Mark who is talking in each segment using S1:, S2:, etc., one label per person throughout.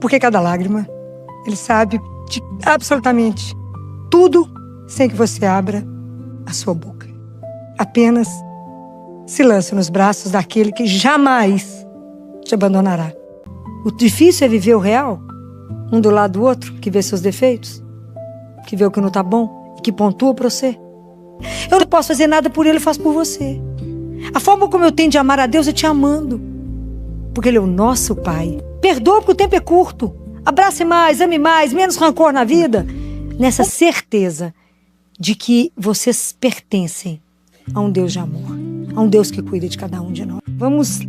S1: por que cada lágrima. Ele sabe de absolutamente tudo sem que você abra a sua boca. Apenas se lance nos braços daquele que jamais te abandonará. O difícil é viver o real, um do lado do outro, que vê seus defeitos, que vê o que não está bom e que pontua para você. Eu não posso fazer nada por ele, eu faço por você. A forma como eu tenho de amar a Deus é te amando, porque Ele é o nosso Pai. Perdoa porque o tempo é curto. Abrace mais, ame mais, menos rancor na vida. Nessa certeza de que vocês pertencem a um Deus de amor, a um Deus que cuida de cada um de nós. Vamos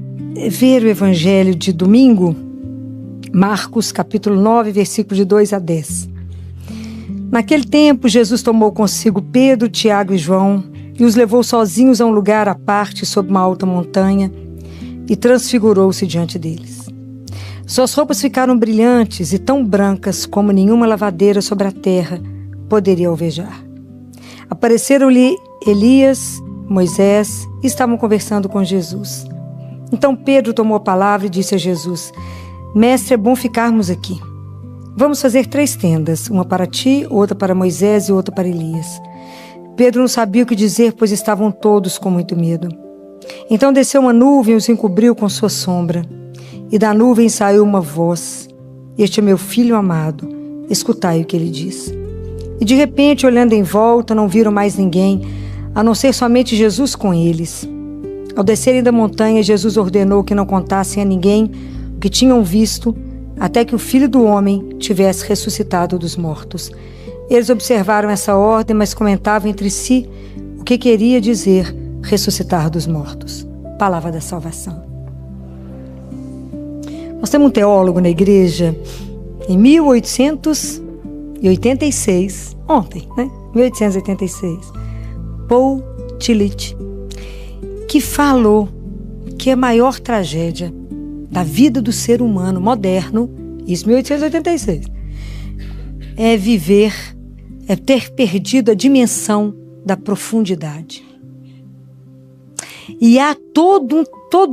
S1: ver o Evangelho de domingo, Marcos capítulo 9, versículo de 2 a 10. Naquele tempo, Jesus tomou consigo Pedro, Tiago e João e os levou sozinhos a um lugar à parte sob uma alta montanha e transfigurou-se diante deles. Suas roupas ficaram brilhantes e tão brancas como nenhuma lavadeira sobre a terra poderia alvejar. Apareceram-lhe Elias, Moisés e estavam conversando com Jesus. Então Pedro tomou a palavra e disse a Jesus: Mestre, é bom ficarmos aqui. Vamos fazer 3 tendas, uma para ti, outra para Moisés e outra para Elias. Pedro não sabia o que dizer, pois estavam todos com muito medo. Então desceu uma nuvem e os encobriu com sua sombra. E da nuvem saiu uma voz: Este é meu filho amado, escutai o que ele diz. E de repente, olhando em volta, não viram mais ninguém, a não ser somente Jesus com eles. Ao descerem da montanha, Jesus ordenou que não contassem a ninguém o que tinham visto, até que o Filho do Homem tivesse ressuscitado dos mortos. Eles observaram essa ordem, mas comentavam entre si o que queria dizer ressuscitar dos mortos. Palavra da salvação. Nós temos um teólogo na igreja em 1886, ontem, 1886, Paul Tillich, que falou que a maior tragédia da vida do ser humano moderno, isso em 1886, é ter perdido a dimensão da profundidade. E há todo,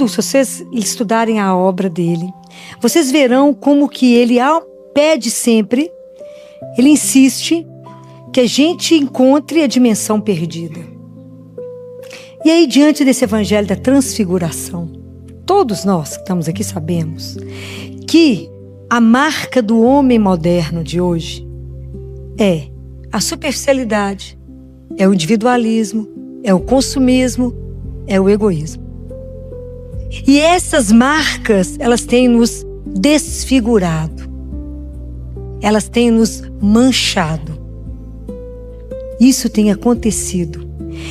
S1: se vocês estudarem a obra dele, vocês verão como que ele pede sempre, ele insiste que a gente encontre a dimensão perdida. E aí, diante desse evangelho da transfiguração, todos nós que estamos aqui sabemos que a marca do homem moderno de hoje é a superficialidade, é o individualismo, é o consumismo, é o egoísmo. E essas marcas, elas têm nos desfigurado, elas têm nos manchado. Isso tem acontecido.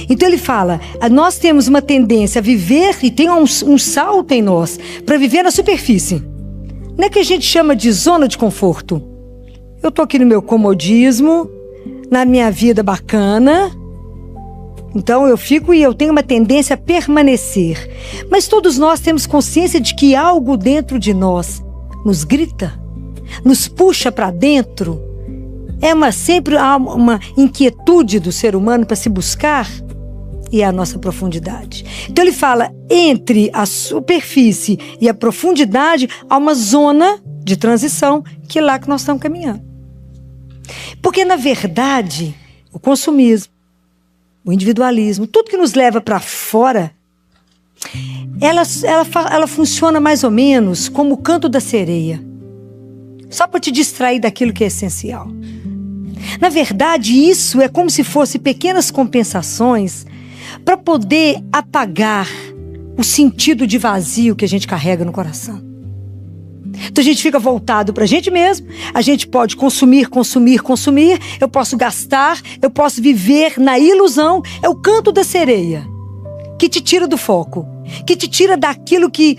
S1: Então ele fala, nós temos uma tendência a viver e tem um salto em nós para viver na superfície. Não é que a gente chama de zona de conforto. Eu estou aqui no meu comodismo, na minha vida bacana, então eu fico e eu tenho uma tendência a permanecer. Mas todos nós temos consciência de que algo dentro de nós nos grita, nos puxa para dentro. Sempre há uma inquietude do ser humano para se buscar e a nossa profundidade. Então ele fala, entre a superfície e a profundidade há uma zona de transição que é lá que nós estamos caminhando. Porque na verdade o consumismo, o individualismo, tudo que nos leva para fora, ela funciona mais ou menos como o canto da sereia, só para te distrair daquilo que é essencial. Na verdade, isso é como se fosse pequenas compensações para poder apagar o sentido de vazio que a gente carrega no coração. Então a gente fica voltado para a gente mesmo, a gente pode consumir, eu posso gastar, eu posso viver na ilusão. É o canto da sereia que te tira do foco, que te tira daquilo que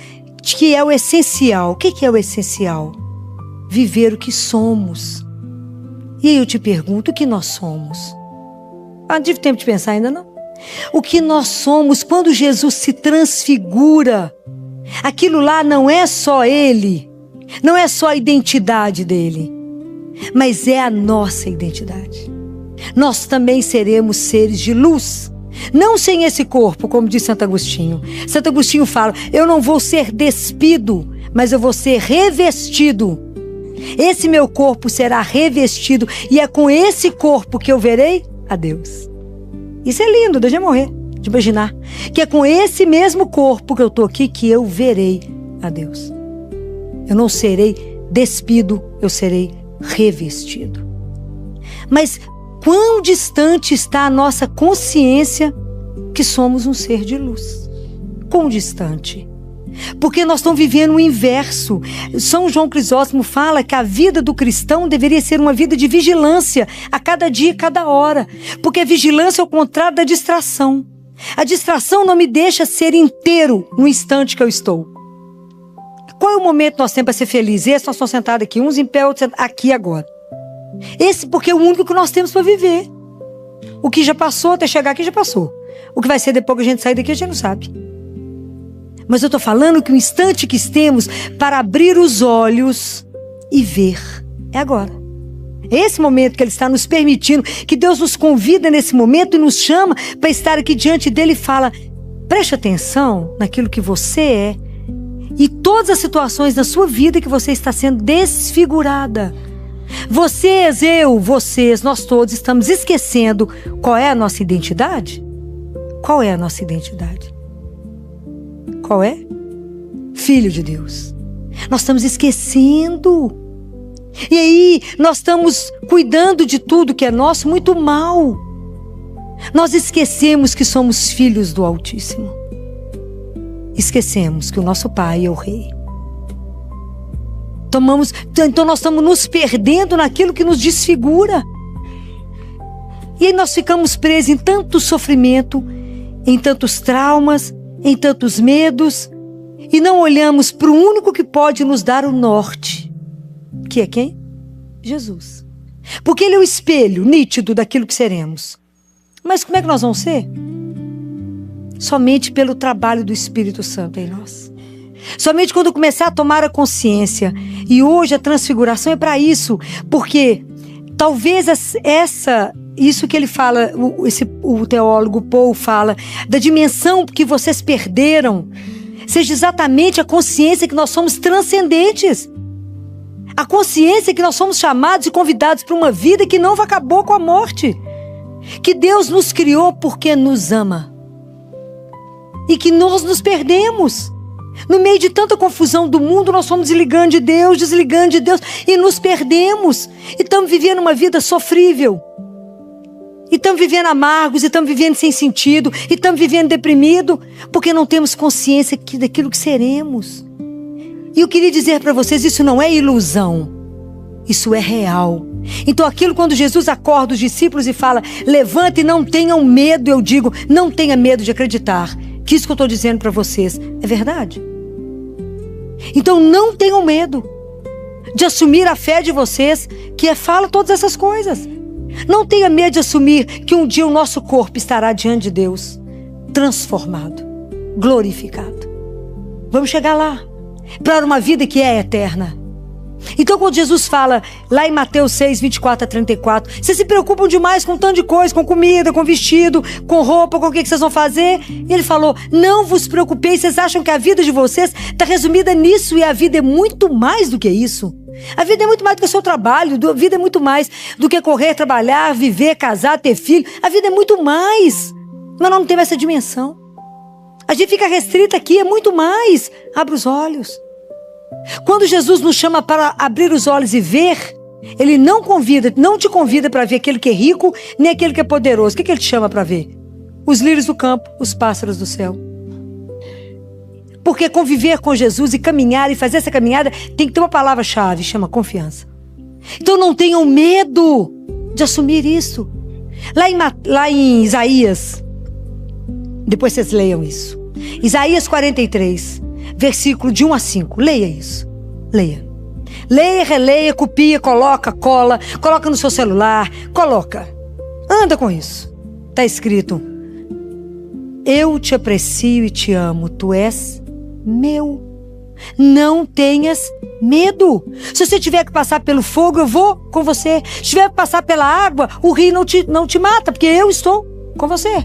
S1: é o essencial. O que é o essencial? Viver o que somos. E aí eu te pergunto, o que nós somos? Não tive tempo de pensar ainda não. O que nós somos quando Jesus se transfigura, aquilo lá não é só Ele, não é só a identidade dele, mas é a nossa identidade. Nós também seremos seres de luz, não sem esse corpo, como diz Santo Agostinho. Santo Agostinho fala, eu não vou ser despido, mas eu vou ser revestido. Esse meu corpo será revestido e é com esse corpo que eu verei a Deus. Isso é lindo, deixa eu morrer de imaginar. Que é com esse mesmo corpo que eu estou aqui que eu verei a Deus. Eu não serei despido, eu serei revestido. Mas quão distante está a nossa consciência que somos um ser de luz? Quão distante? Porque nós estamos vivendo o inverso. São João Crisóstomo fala que a vida do cristão deveria ser uma vida de vigilância a cada dia, a cada hora. Porque a vigilância é o contrário da distração. A distração não me deixa ser inteiro no instante que eu estou. Qual é o momento que nós temos para ser felizes? Esse nós estamos sentados aqui, uns em pé, outros aqui agora. Esse porque é o único que nós temos para viver. O que já passou, até chegar aqui já passou. O que vai ser depois que a gente sair daqui a gente não sabe. Mas eu estou falando que o instante que temos para abrir os olhos e ver é agora. É esse momento que Ele está nos permitindo, que Deus nos convida nesse momento e nos chama para estar aqui diante dEle e fala: preste atenção naquilo que você é e todas as situações da sua vida que você está sendo desfigurada. Vocês, vocês, nós todos estamos esquecendo qual é a nossa identidade? Qual é a nossa identidade? Qual é? Filho de Deus. Nós estamos esquecendo. E aí, nós estamos cuidando de tudo que é nosso muito mal. Nós esquecemos que somos filhos do Altíssimo. Esquecemos que o nosso Pai é o Rei. Então nós estamos nos perdendo naquilo que nos desfigura. E aí nós ficamos presos em tanto sofrimento, em tantos traumas, em tantos medos, e não olhamos para o único que pode nos dar o norte, que é quem? Jesus. Porque Ele é o espelho nítido daquilo que seremos. Mas como é que nós vamos ser? Somente pelo trabalho do Espírito Santo em nós. Somente quando começar a tomar a consciência. E hoje a transfiguração é para isso, porque talvez isso que ele fala, o teólogo Paul fala, da dimensão que vocês perderam, seja exatamente a consciência que nós somos transcendentes. A consciência que nós somos chamados e convidados para uma vida que não acabou com a morte. Que Deus nos criou porque nos ama. E que nós nos perdemos. No meio de tanta confusão do mundo, nós fomos desligando de Deus e nos perdemos. E estamos vivendo uma vida sofrível. E estamos vivendo amargos, e estamos vivendo sem sentido, e estamos vivendo deprimido, porque não temos consciência daquilo que seremos. E eu queria dizer para vocês, isso não é ilusão, isso é real. Então aquilo quando Jesus acorda os discípulos e fala, levanta e não tenham medo, eu digo, não tenha medo de acreditar, que isso que eu estou dizendo para vocês é verdade. Então não tenham medo de assumir a fé de vocês, que fala todas essas coisas. Não tenha medo de assumir que um dia o nosso corpo estará diante de Deus, transformado, glorificado. Vamos chegar lá, para uma vida que é eterna. Então quando Jesus fala, lá em Mateus 6, 24 a 34, vocês se preocupam demais com um tanto de coisa, com comida, com vestido, com roupa, com o que vocês vão fazer. E ele falou, não vos preocupeis, vocês acham que a vida de vocês está resumida nisso, e a vida é muito mais do que isso. A vida é muito mais do que o seu trabalho, a vida é muito mais do que correr, trabalhar, viver, casar, ter filho. A vida é muito mais, mas nós não temos essa dimensão. A gente fica restrita aqui, é muito mais. Abra os olhos. Quando Jesus nos chama para abrir os olhos e ver, Ele não te convida para ver aquele que é rico, nem aquele que é poderoso. O que Ele te chama para ver? Os lírios do campo, os pássaros do céu. Porque conviver com Jesus e caminhar e fazer essa caminhada tem que ter uma palavra-chave, chama confiança. Então não tenham medo de assumir isso. Lá em Isaías, depois vocês leiam isso. Isaías 43, versículo de 1 a 5. Leia isso. Leia. Leia, releia, copia, coloca, cola. Coloca no seu celular. Coloca. Anda com isso. Está escrito: eu te aprecio e te amo. Tu és meu. Não tenhas medo. Se você tiver que passar pelo fogo, eu vou com você. Se tiver que passar pela água, o rio não te mata, porque eu estou com você.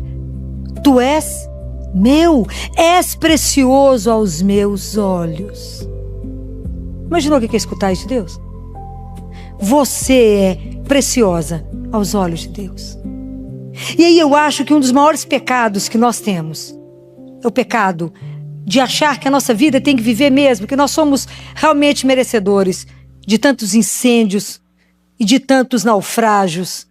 S1: Tu és meu. És precioso aos meus olhos. Imaginou o que é escutar isso de Deus? você é preciosa aos olhos de Deus. E aí eu acho que um dos maiores pecados que nós temos é o pecado de achar que a nossa vida tem que viver mesmo, que nós somos realmente merecedores de tantos incêndios e de tantos naufrágios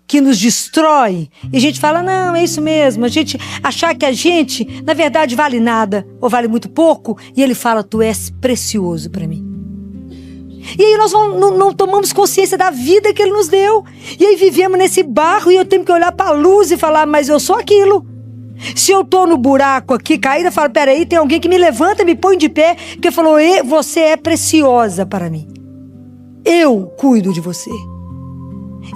S1: que nos destrói. E a gente fala, não, é isso mesmo. A gente achar que a gente, na verdade, vale nada ou vale muito pouco. E ele fala, tu és precioso para mim. E aí nós não tomamos consciência da vida que ele nos deu. E aí vivemos nesse barro e eu tenho que olhar para a luz e falar, mas eu sou aquilo. Se eu tô no buraco aqui, caída, eu falo, peraí, tem alguém que me levanta, me põe de pé, porque falou, você é preciosa para mim. Eu cuido de você.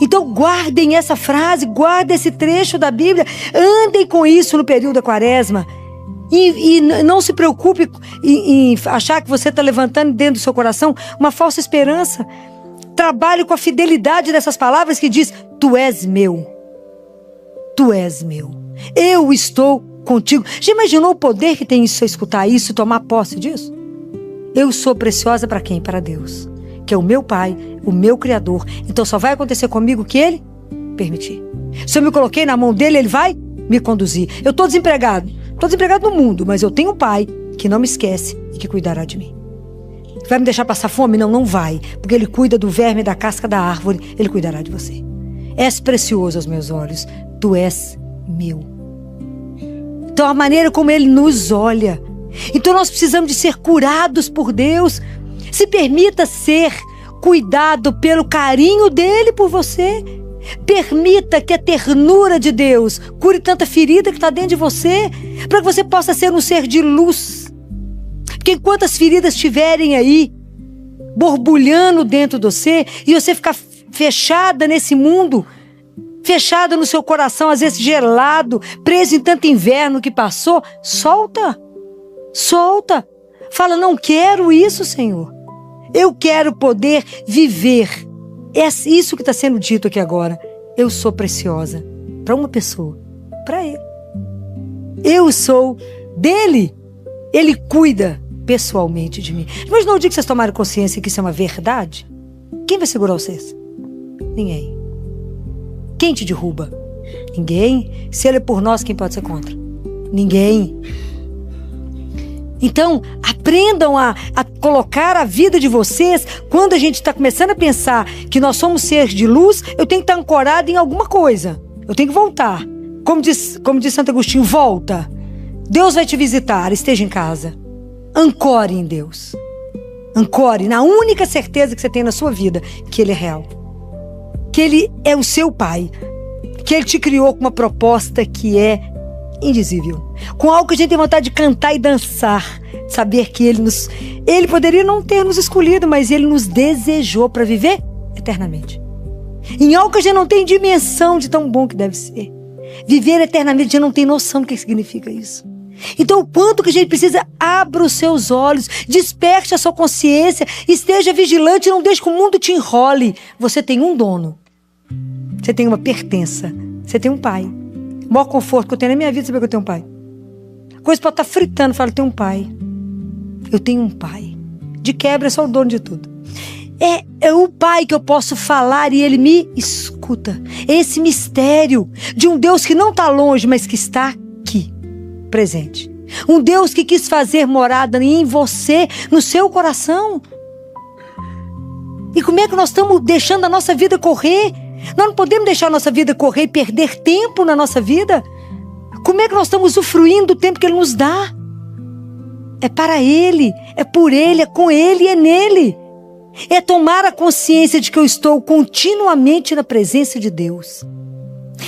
S1: Então guardem essa frase, guardem esse trecho da Bíblia, andem com isso no período da quaresma. E não se preocupe em achar que você está levantando dentro do seu coração uma falsa esperança. Trabalhe com a fidelidade dessas palavras que diz, tu és meu. Tu és meu. Eu estou contigo. Já imaginou o poder que tem isso, escutar isso, tomar posse disso? Eu sou preciosa para quem? Para Deus, que é o meu Pai, o meu Criador. Então só vai acontecer comigo o que Ele permitir. Se eu me coloquei na mão dele, Ele vai me conduzir. Eu estou desempregado. Estou desempregado no mundo, mas eu tenho um Pai que não me esquece e que cuidará de mim. Vai me deixar passar fome? Não, não vai. Porque Ele cuida do verme da casca da árvore. Ele cuidará de você. És precioso aos meus olhos. Tu és meu. Então a maneira como Ele nos olha. Então nós precisamos de ser curados por Deus. Se permita ser cuidado pelo carinho dEle por você. Permita que a ternura de Deus cure tanta ferida que está dentro de você, para que você possa ser um ser de luz. Porque enquanto as feridas estiverem aí, borbulhando dentro de você, e você ficar fechada nesse mundo, fechada no seu coração, às vezes gelado, preso em tanto inverno que passou, solta. Solta. Fala, não quero isso, Senhor. Eu quero poder viver. É isso que está sendo dito aqui agora. Eu sou preciosa para uma pessoa, para Ele. Eu sou dele. Ele cuida pessoalmente de mim. Mas no dia que vocês tomarem consciência que isso é uma verdade, quem vai segurar vocês? Ninguém. Quem te derruba? Ninguém. Se Ele é por nós, quem pode ser contra? Ninguém. Então, aprendam a colocar a vida de vocês. Quando a gente está começando a pensar que nós somos seres de luz, eu tenho que estar ancorado em alguma coisa. Eu tenho que voltar. Como diz Santo Agostinho, volta. Deus vai te visitar, esteja em casa. Ancore em Deus. Ancore na única certeza que você tem na sua vida, que Ele é real. Que Ele é o seu Pai. Que Ele te criou com uma proposta que é indizível. Com algo que a gente tem vontade de cantar e dançar. Saber que Ele poderia não ter nos escolhido, mas Ele nos desejou para viver eternamente. Em algo que a gente não tem dimensão de tão bom que deve ser. Viver eternamente, a gente não tem noção do que significa isso. Então, o quanto que a gente precisa, abra os seus olhos, desperte a sua consciência, esteja vigilante, não deixe que o mundo te enrole. Você tem um dono. Você tem uma pertença. Você tem um pai. O maior conforto que eu tenho na minha vida é saber que eu tenho um pai. A coisa pode estar fritando, fala, eu tenho um pai. Eu tenho um pai. De quebra, eu sou o dono de tudo. É o pai que eu posso falar e ele me escuta. Esse mistério de um Deus que não está longe, mas que está aqui, presente. Um Deus que quis fazer morada em você, no seu coração. E como é que nós estamos deixando a nossa vida correr? Nós não podemos deixar a nossa vida correr e perder tempo na nossa vida. Como é que nós estamos usufruindo do tempo que Ele nos dá? É para Ele, é por Ele, é com Ele e é nele. É tomar a consciência de que eu estou continuamente na presença de Deus.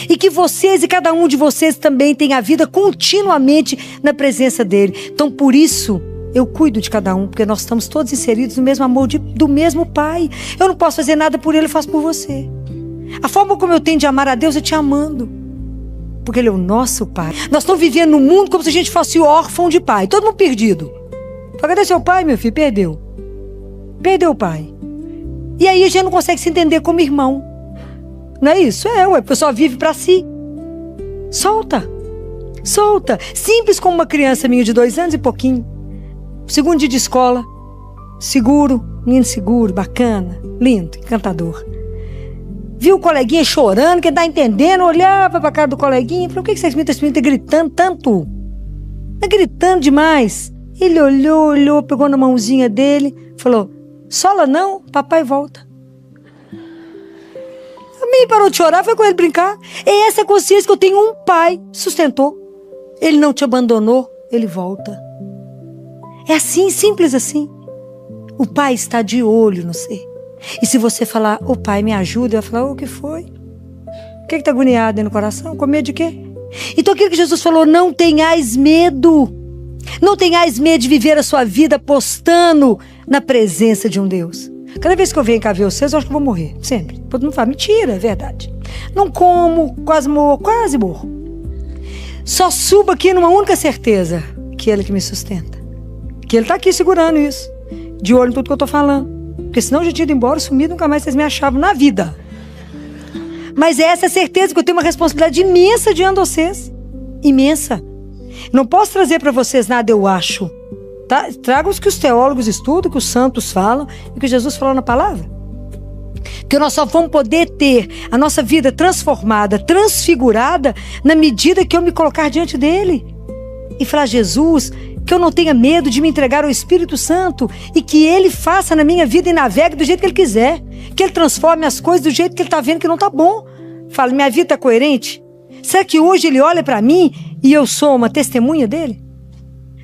S1: E que vocês e cada um de vocês também tem a vida continuamente na presença dEle. Então por isso eu cuido de cada um, porque nós estamos todos inseridos no mesmo amor do mesmo Pai. Eu não posso fazer nada por Ele, eu faço por você. A forma como eu tenho de amar a Deus é te amando. Porque Ele é o nosso Pai. Nós estamos vivendo no mundo como se a gente fosse órfão de pai. Todo mundo perdido. Fala, cadê seu pai, meu filho? Perdeu. Perdeu o pai. E aí a gente não consegue se entender como irmão. Não é isso? A pessoa vive para si. Solta. Solta. Simples como uma criança minha de 2 anos e pouquinho. Segundo dia de escola. seguro, menino seguro, bacana, lindo, encantador. Viu o coleguinha chorando, quem tá entendendo, olhava pra cara do coleguinha e falou: o que esse menino tá gritando tanto? Tá gritando demais. Ele olhou, pegou na mãozinha dele, falou: sola não, papai volta. A menina parou de chorar, foi com ele brincar. É essa consciência que eu tenho, um pai sustentou. Ele não te abandonou, ele volta. É assim, simples assim. O pai está de olho no ser. E se você falar: ô pai, me ajuda, ele vai falar: o que foi? O que está agoniado aí no coração? Com medo de quê? Então aquilo que Jesus falou: não tenhais medo. Não tenhais medo de viver a sua vida apostando na presença de um Deus. Cada vez que eu venho cá ver vocês, eu acho que eu vou morrer. Sempre. Todo mundo fala: mentira, é verdade. Não como, quase morro. Só subo aqui numa única certeza: que Ele que me sustenta. Que Ele está aqui segurando isso. De olho em tudo que eu estou falando. Porque senão eu já tinha ido embora, sumido, nunca mais vocês me achavam na vida. Mas essa é a certeza que eu tenho uma responsabilidade imensa diante de vocês. Imensa. Não posso trazer para vocês nada, eu acho. Tá? Trago os que os teólogos estudam, que os santos falam e que Jesus falou na palavra. Que nós só vamos poder ter a nossa vida transformada, transfigurada, na medida que eu me colocar diante dele. E falar: Jesus, que eu não tenha medo de me entregar ao Espírito Santo e que Ele faça na minha vida e navegue do jeito que Ele quiser. Que Ele transforme as coisas do jeito que Ele está vendo que não está bom. Fala: minha vida está coerente? Será que hoje Ele olha para mim e eu sou uma testemunha dEle?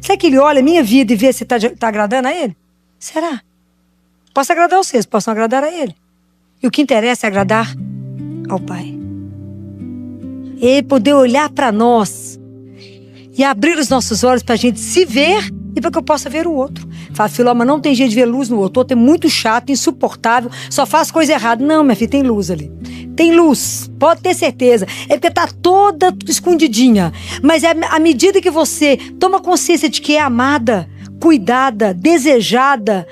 S1: Será que Ele olha a minha vida e vê se está agradando a Ele? Será? Posso agradar a vocês, posso não agradar a Ele. E o que interessa é agradar ao Pai. Ele poder olhar para nós e abrir os nossos olhos para a gente se ver e para que eu possa ver o outro. Fala: filó, mas não tem jeito de ver luz no outro. O outro é muito chato, insuportável, só faz coisa errada. Não, minha filha, tem luz ali. Tem luz, pode ter certeza. É porque está toda escondidinha. Mas é à medida que você toma consciência de que é amada, cuidada, desejada,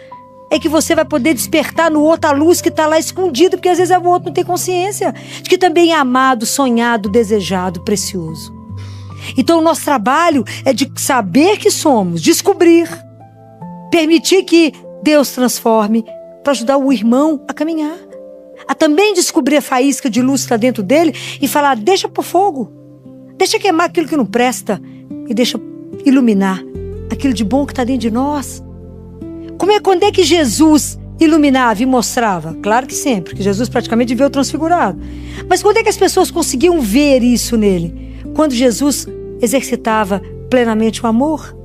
S1: é que você vai poder despertar no outro a luz que está lá escondida, porque às vezes o outro não tem consciência de que também é amado, sonhado, desejado, precioso. Então o nosso trabalho é de saber que somos, descobrir, permitir que Deus transforme para ajudar o irmão a caminhar. A também descobrir a faísca de luz que está dentro dele e falar: deixa por fogo, deixa queimar aquilo que não presta e deixa iluminar aquilo de bom que está dentro de nós. Quando é que Jesus iluminava e mostrava? Claro que sempre, porque Jesus praticamente veio transfigurado. Mas quando é que as pessoas conseguiam ver isso nele? Quando Jesus exercitava plenamente o amor.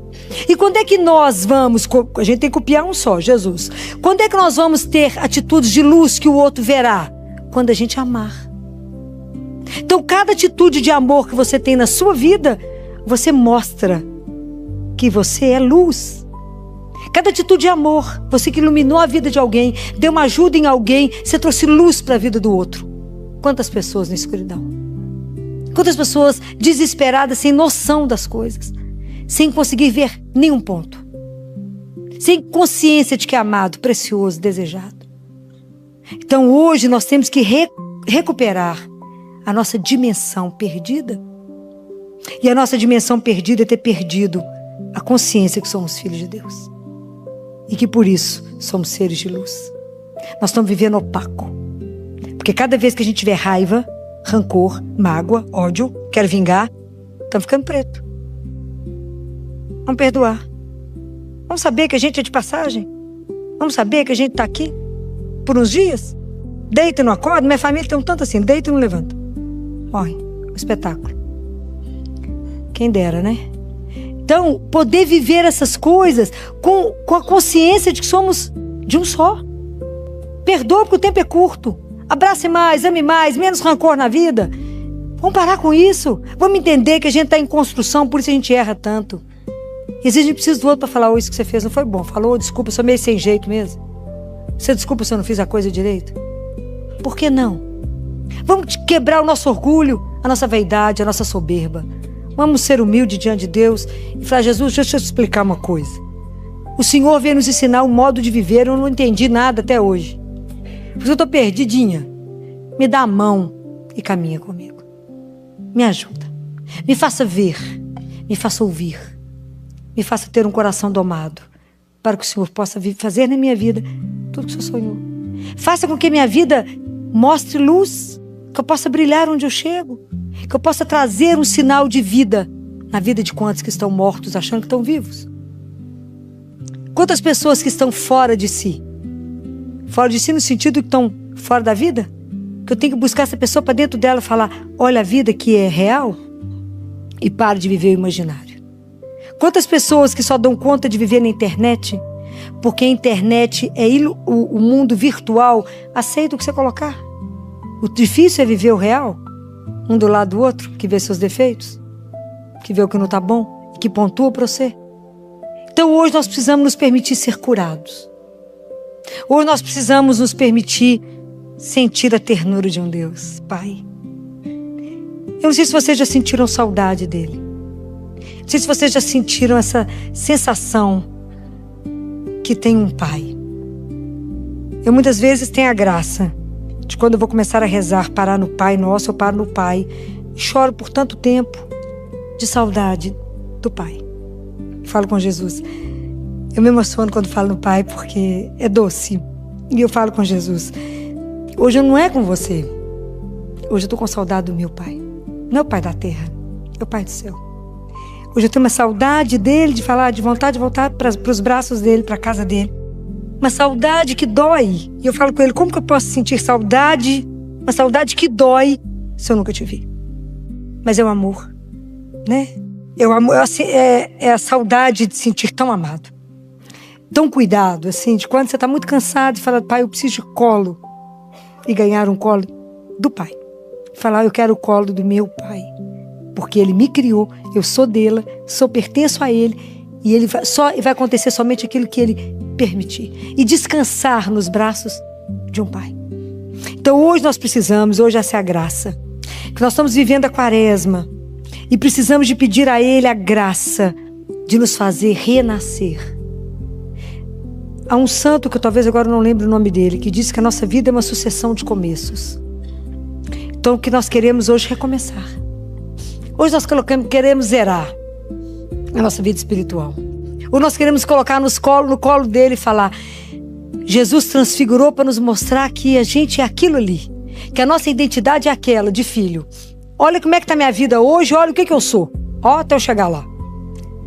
S1: E quando é que nós vamos, a gente tem que copiar um só, Jesus. Quando é que nós vamos ter atitudes de luz que o outro verá? Quando a gente amar. Então cada atitude de amor que você tem na sua vida, você mostra que você é luz. Cada atitude de amor, você que iluminou a vida de alguém, deu uma ajuda em alguém, você trouxe luz para a vida do outro. Quantas pessoas na escuridão? Quantas pessoas desesperadas, sem noção das coisas, sem conseguir ver nenhum ponto, sem consciência de que é amado, precioso, desejado. Então hoje nós temos que recuperar a nossa dimensão perdida. E a nossa dimensão perdida é ter perdido a consciência que somos filhos de Deus. E que por isso somos seres de luz. Nós estamos vivendo opaco. Porque cada vez que a gente tiver raiva, rancor, mágoa, ódio, quero vingar, estamos ficando preto. Vamos perdoar. Vamos saber que a gente é de passagem. Vamos saber que a gente está aqui por uns dias. Deita e não acorda. Minha família tem um tanto assim, deita e não levanta. Morre. Um espetáculo. Quem dera, né? Então, poder viver essas coisas com a consciência de que somos de um só. Perdoa porque o tempo é curto. Abrace mais, ame mais, menos rancor na vida. Vamos parar com isso. Vamos entender que a gente está em construção, por isso a gente erra tanto. E às vezes a gente precisa do outro para falar: isso que você fez não foi bom. Falou: desculpa, eu sou meio sem jeito mesmo. Você desculpa se eu não fiz a coisa direito. Por que não? Vamos quebrar o nosso orgulho, a nossa vaidade, a nossa soberba. Vamos ser humildes diante de Deus e falar: Jesus, deixa eu te explicar uma coisa. O Senhor veio nos ensinar um modo de viver, eu não entendi nada até hoje. Porque eu estou perdidinha. Me dá a mão e caminha comigo. Me ajuda. Me faça ver. Me faça ouvir. Me faça ter um coração domado. para que o Senhor possa fazer na minha vida tudo que o Senhor sonhou. Faça com que minha vida mostre luz, que eu possa brilhar onde eu chego, que eu possa trazer um sinal de vida na vida de quantos que estão mortos achando que estão vivos. Quantas pessoas que estão fora de si no sentido que estão fora da vida, que eu tenho que buscar essa pessoa para dentro dela e falar, olha a vida que é real e pare de viver o imaginário. Quantas pessoas que só dão conta de viver na internet, porque a internet é o mundo virtual, aceita o que você colocar. O difícil é viver o real, um do lado do outro, que vê seus defeitos, que vê o que não está bom e que pontua para você. Então hoje nós precisamos nos permitir ser curados. Hoje nós precisamos nos permitir sentir a ternura de um Deus, Pai. Eu não sei se vocês já sentiram saudade dele. Não sei se vocês já sentiram essa sensação que tem um Pai. Eu muitas vezes tenho a graça de quando eu vou começar a rezar, parar no Pai Nosso, eu paro no Pai e choro por tanto tempo de saudade do Pai. Falo com Jesus. Eu me emociono quando falo no Pai porque é doce. E eu falo com Jesus. Hoje eu não é com você. Hoje eu estou com saudade do meu Pai. Não é o Pai da terra, é o Pai do céu. Hoje eu tenho uma saudade dele, de falar, de vontade de voltar para os braços dele, para a casa dele. Uma saudade que dói. E eu falo com ele, como que eu posso sentir saudade? Uma saudade que dói se eu nunca te vi. Mas é o amor, né? É o amor, é a saudade de sentir tão amado. Tão cuidado, assim, de quando você está muito cansado e fala, Pai, eu preciso de colo. E ganhar um colo do Pai. Falar, eu quero o colo do meu Pai. Porque Ele me criou, eu sou dele, pertenço a Ele. E Ele vai acontecer somente aquilo que Ele permitir. E descansar nos braços de um Pai. Então hoje nós precisamos, hoje essa é a graça. Que nós estamos vivendo a quaresma. E precisamos de pedir a Ele a graça de nos fazer renascer. Há um santo, que eu talvez agora não lembre o nome dele, que diz que a nossa vida é uma sucessão de começos. Então o que nós queremos hoje é recomeçar. Hoje nós queremos zerar a nossa vida espiritual. Ou nós queremos colocar no colo dele e falar, Jesus transfigurou para nos mostrar que a gente é aquilo ali. Que a nossa identidade é aquela, de filho. Olha como é que está a minha vida hoje, olha o que eu sou. Ó, até eu chegar lá.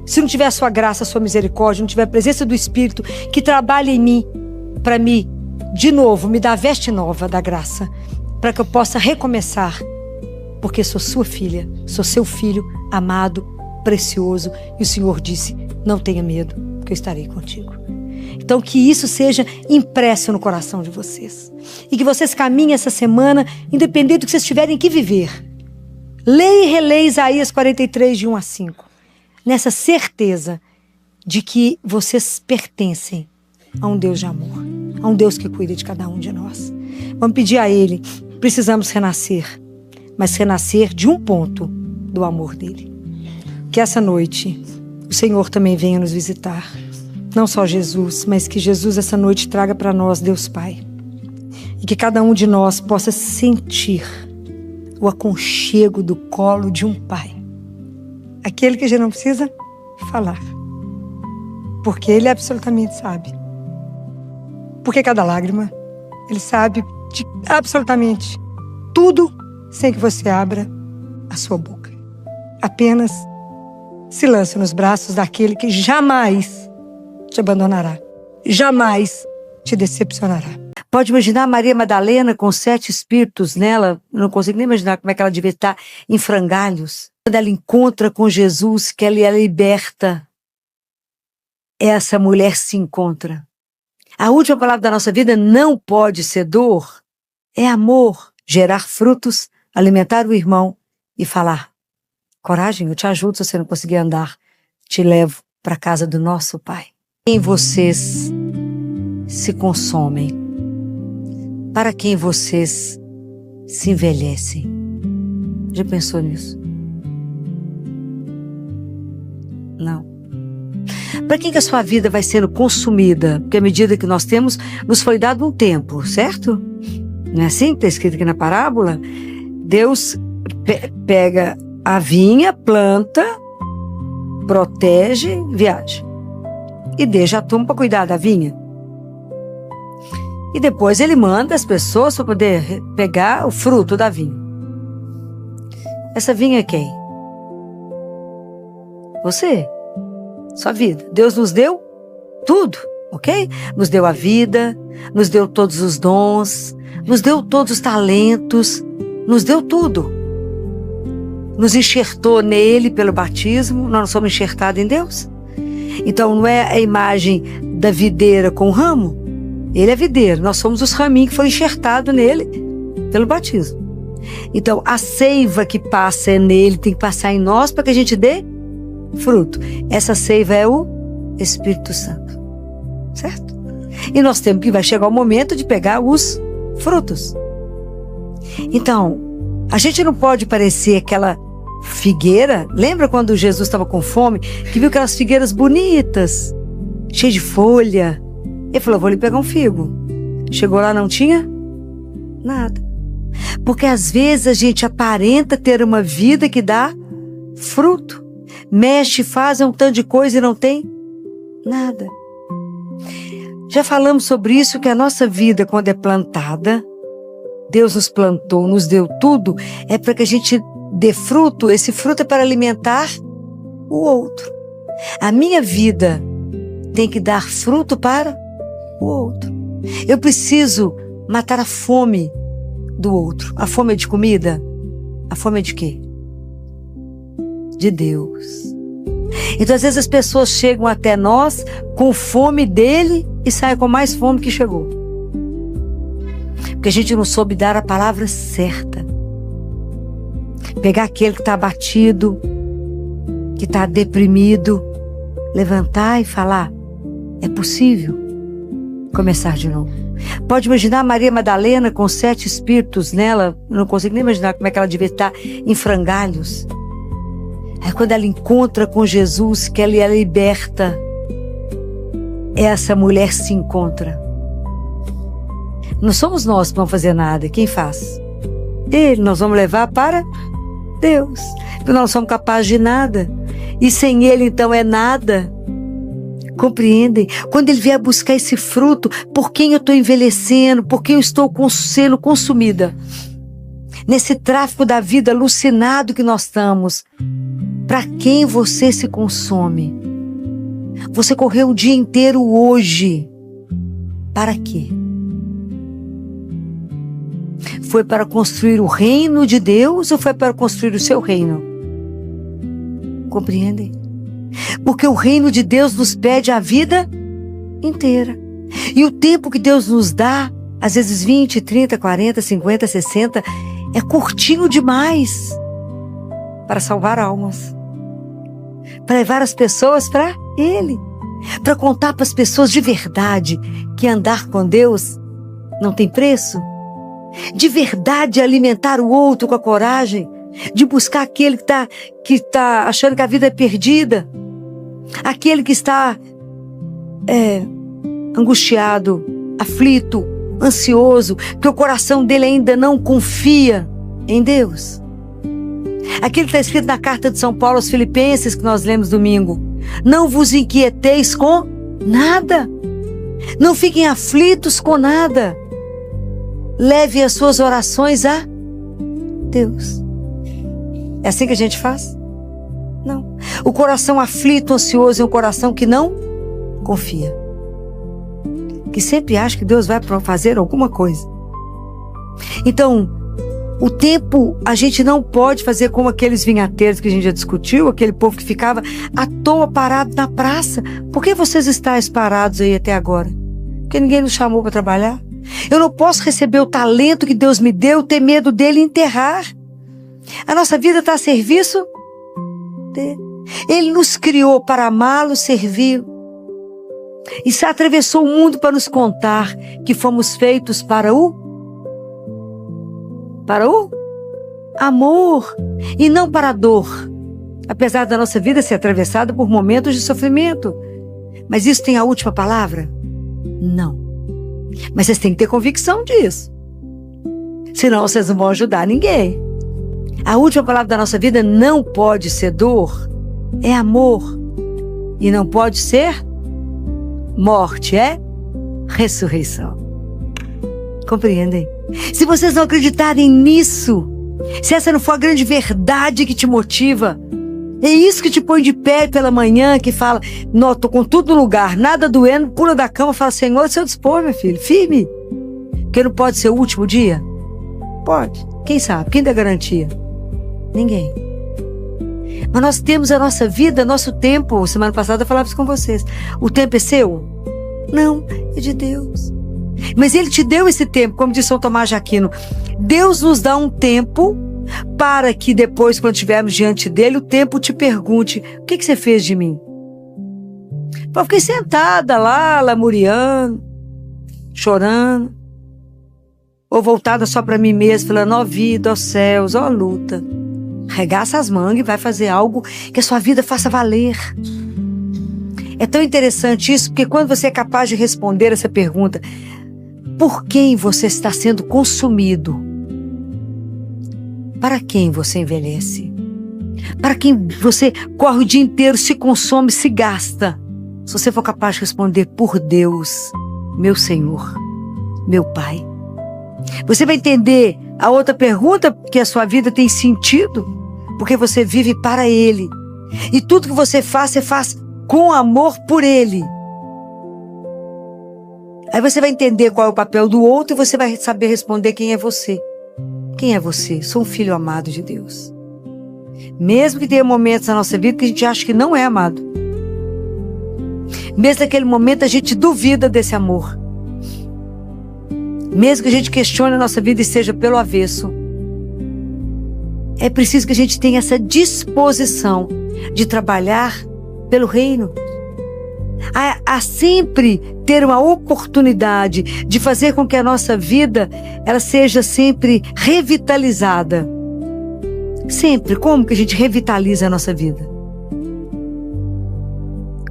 S1: Se não tiver a sua graça, a sua misericórdia, não tiver a presença do Espírito que trabalha em mim, para me, de novo, me dar a veste nova da graça, para que eu possa recomeçar, porque sou sua filha, sou seu filho, amado, precioso, e o Senhor disse, não tenha medo, porque eu estarei contigo. Então que isso seja impresso no coração de vocês, e que vocês caminhem essa semana, independente do que vocês tiverem que viver. Leia e releia Isaías 43, de 1 a 5. Nessa certeza de que vocês pertencem a um Deus de amor, a um Deus que cuida de cada um de nós. Vamos pedir a Ele, precisamos renascer, mas renascer de um ponto do amor dEle. Que essa noite o Senhor também venha nos visitar. Não só Jesus, mas que Jesus essa noite traga para nós, Deus Pai. E que cada um de nós possa sentir o aconchego do colo de um Pai. Aquele que já não precisa falar. Porque Ele absolutamente sabe. Porque cada lágrima, Ele sabe de absolutamente tudo sem que você abra a sua boca. Apenas se lance nos braços daquele que jamais te abandonará. Jamais te decepcionará. Pode imaginar Maria Madalena com 7 espíritos nela? Eu não consigo nem imaginar como é que ela devia estar em frangalhos. Quando ela encontra com Jesus, que ela é liberta, essa mulher se encontra. A última palavra da nossa vida não pode ser dor, é amor, gerar frutos, alimentar o irmão e falar, coragem, eu te ajudo se você não conseguir andar, te levo para a casa do nosso Pai. Em vocês se consomem, para quem vocês se envelhecem. Já pensou nisso? Não. Para quem que a sua vida vai sendo consumida? Porque à medida que nós temos, nos foi dado um tempo, certo? Não é assim que está escrito aqui na parábola? Deus pega a vinha, planta, protege, viaja.
S2: e deixa a turma para cuidar da vinha. E depois ele manda as pessoas para poder pegar o fruto da vinha. Essa vinha é quem? Você. Sua vida. Deus nos deu tudo, ok? Nos deu a vida, nos deu todos os dons, nos deu todos os talentos, nos deu tudo. Nos enxertou nele pelo batismo, nós não somos enxertados em Deus. Então não é a imagem da videira com o ramo, ele é videiro, nós somos os raminhos que foram enxertados nele pelo batismo. Então a seiva que passa é nele, tem que passar em nós para que a gente dê fruto. Essa seiva é o Espírito Santo, certo? E nós temos que vai chegar o momento de pegar os frutos. Então, a gente não pode parecer aquela figueira. Lembra quando Jesus estava com fome, que viu aquelas figueiras bonitas, cheias de folha? Ele falou, vou lhe pegar um figo. Chegou lá, não tinha nada. Porque às vezes a gente aparenta ter uma vida que dá fruto. Mexe, faz um tanto de coisa e não tem nada. Já falamos sobre isso, que a nossa vida, quando é plantada, Deus nos plantou, nos deu tudo, é para que a gente dê fruto. Esse fruto é para alimentar o outro. A minha vida tem que dar fruto para o outro. Eu preciso matar a fome do outro. A fome é de comida? A fome é de quê? De Deus. Então às vezes as pessoas chegam até nós com fome dele e saem com mais fome que chegou. Porque a gente não soube dar a palavra certa. Pegar aquele que está abatido, que está deprimido, levantar e falar, é possível começar de novo. Pode imaginar Maria Madalena com 7 espíritos nela, não consigo nem imaginar como é que ela devia estar em frangalhos. Aí quando ela encontra com Jesus, que ela é liberta, essa mulher se encontra. Não somos nós que vamos fazer nada, quem faz? Ele, nós vamos levar para Deus. Porque nós não somos capazes de nada. E sem Ele então é nada. Compreendem? Quando Ele vier buscar esse fruto, por quem eu estou envelhecendo, por quem eu estou sendo consumida? Nesse tráfico da vida alucinado que nós estamos, para quem você se consome? Você correu o dia inteiro hoje. Para quê? Foi para construir o reino de Deus ou foi para construir o seu reino? Compreendem? Porque o reino de Deus nos pede a vida inteira. E o tempo que Deus nos dá, às vezes 20, 30, 40, 50, 60, é curtinho demais para salvar almas. Para levar as pessoas para Ele. Para contar para as pessoas de verdade que andar com Deus não tem preço. De verdade alimentar o outro com a coragem de buscar aquele que tá achando que a vida é perdida. Aquele que está angustiado, aflito, ansioso, que o coração dele ainda não confia em Deus. Aquilo que está escrito na carta de São Paulo aos Filipenses, que nós lemos domingo. Não vos inquieteis com nada. Não fiquem aflitos com nada. Leve as suas orações a Deus. É assim que a gente faz? Não. O coração aflito, ansioso, é um coração que não confia. Que sempre acha que Deus vai fazer alguma coisa. Então, o tempo, a gente não pode fazer como aqueles vinhateiros que a gente já discutiu, aquele povo que ficava à toa parado na praça. Por que vocês estáis parados aí até agora? Porque ninguém nos chamou para trabalhar. Eu não posso receber o talento que Deus me deu, ter medo dele enterrar. A nossa vida está a serviço dele. Ele nos criou para amá-lo, servi-lo. E se atravessou o mundo para nos contar que fomos feitos para o amor e não para a dor. Apesar da nossa vida ser atravessada por momentos de sofrimento. Mas isso tem a última palavra? Não. Mas vocês têm que ter convicção disso. Senão vocês não vão ajudar ninguém. A última palavra da nossa vida não pode ser dor. É amor. E não pode ser morte é ressurreição. Compreendem? Se vocês não acreditarem nisso, se essa não for a grande verdade que te motiva, é isso que te põe de pé pela manhã, que fala, não, tô com tudo no lugar, nada doendo, pula da cama, fala, Senhor, seu dispor, meu filho, firme. Porque não pode ser o último dia? Pode. Quem sabe? Quem dá garantia? Ninguém. Mas nós temos a nossa vida, nosso tempo. Semana passada eu falava isso com vocês. O tempo é seu? Não, é de Deus. Mas Ele te deu esse tempo, como disse São Tomás de Aquino. Deus nos dá um tempo para que depois, quando estivermos diante dele, o tempo te pergunte, o que você fez de mim? Eu fiquei sentada lá, lamuriando, chorando, ou voltada só para mim mesma, falando, ó vida, ó céus, ó luta. Regaça as mangas e vai fazer algo que a sua vida faça valer. É tão interessante isso, porque quando você é capaz de responder essa pergunta, por quem você está sendo consumido? Para quem você envelhece? Para quem você corre o dia inteiro, se consome, se gasta? Se você for capaz de responder, por Deus, meu Senhor, meu Pai. Você vai entender a outra pergunta, que a sua vida tem sentido, porque você vive para Ele. E tudo que você faz com amor por Ele. Aí você vai entender qual é o papel do outro e você vai saber responder quem é você. Quem é você? Sou um filho amado de Deus. Mesmo que tenha momentos na nossa vida que a gente acha que não é amado. Mesmo naquele momento a gente duvida desse amor. Mesmo que a gente questione a nossa vida e seja pelo avesso. É preciso que a gente tenha essa disposição de trabalhar pelo reino. A sempre ter uma oportunidade de fazer com que a nossa vida ela seja sempre revitalizada. Sempre. Como que a gente revitaliza a nossa vida?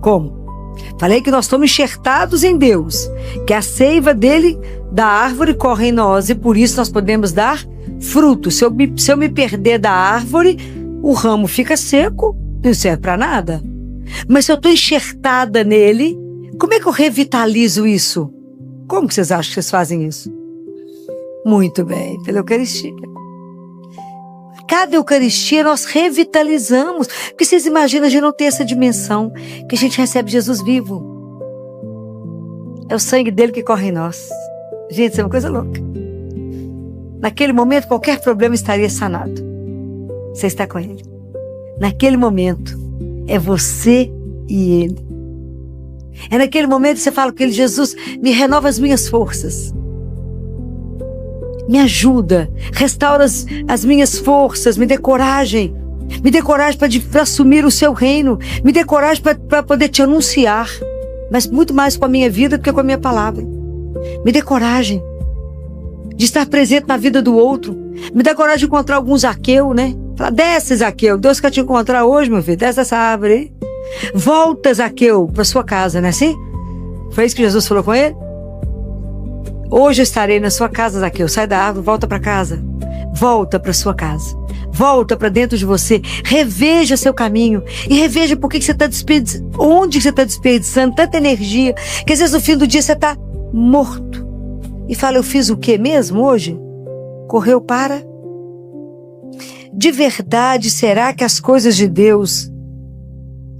S2: Como? Falei que nós estamos enxertados em Deus, que a seiva dele, da árvore, corre em nós e por isso nós podemos dar fruto. Se eu me perder da árvore, o ramo fica seco, não serve para nada. Mas se eu estou enxertada nele, como é que eu revitalizo isso? Como que vocês acham que vocês fazem isso? Muito bem, pela Eucaristia. Cada Eucaristia nós revitalizamos. Porque vocês imaginam a gente não ter essa dimensão que a gente recebe Jesus vivo. É o sangue dele que corre em nós. Gente, isso é uma coisa louca. Naquele momento, qualquer problema estaria sanado. Você está com ele. Naquele momento, é você e ele. É naquele momento que você fala com ele, Jesus, me renova as minhas forças. Me ajuda, restaura as minhas forças, me dê coragem. Me dê coragem para assumir o seu reino. Me dê coragem para poder te anunciar. Mas muito mais com a minha vida do que com a minha palavra. Me dê coragem de estar presente na vida do outro. Me dá coragem de encontrar algum Zaqueu, né? Fala, desce, Zaqueu. Deus quer te encontrar hoje, meu filho. Desce essa árvore aí. Volta, Zaqueu, para sua casa, não é assim? Foi isso que Jesus falou com ele? Hoje eu estarei na sua casa, Zaqueu. Sai da árvore, volta para casa. Volta para sua casa. Volta para dentro de você. Reveja seu caminho. E reveja por que você está desperdiçando. Onde você está desperdiçando tanta energia. Que às vezes no fim do dia você está morto. E fala, eu fiz o que mesmo hoje? Correu para? De verdade, será que as coisas de Deus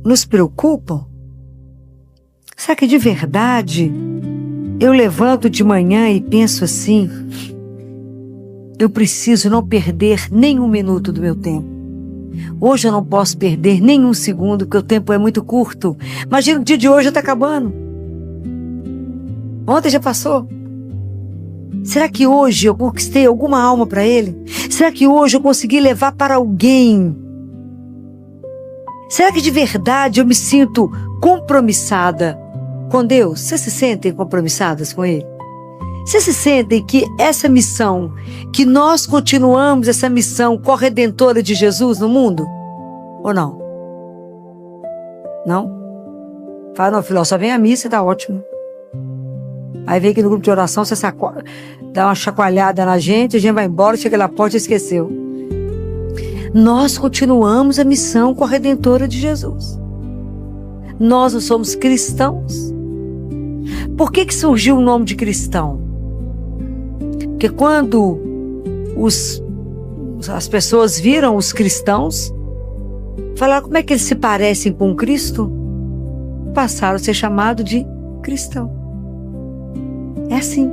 S2: nos preocupam? Será que de verdade eu levanto de manhã e penso assim, eu preciso não perder nenhum minuto do meu tempo. Hoje eu não posso perder nenhum segundo, porque o tempo é muito curto. Imagina o dia de hoje já está acabando. Ontem já passou. Será que hoje eu conquistei alguma alma para ele? Será que hoje eu consegui levar para alguém? Será que de verdade eu me sinto compromissada com Deus? Vocês se sentem compromissadas com Ele? Vocês se sentem que essa missão, que nós continuamos essa missão corredentora de Jesus no mundo? Ou não? Não? Fala, não, filho, só vem a missa e tá ótimo. Aí vem aqui no grupo de oração, você dá uma chacoalhada na gente, a gente vai embora, chega na porta e esqueceu. Nós continuamos a missão corredentora de Jesus. Nós não somos cristãos. Por que surgiu o nome de cristão? Porque quando as pessoas viram os cristãos, falaram como é que eles se parecem com Cristo, passaram a ser chamados de cristão. É assim.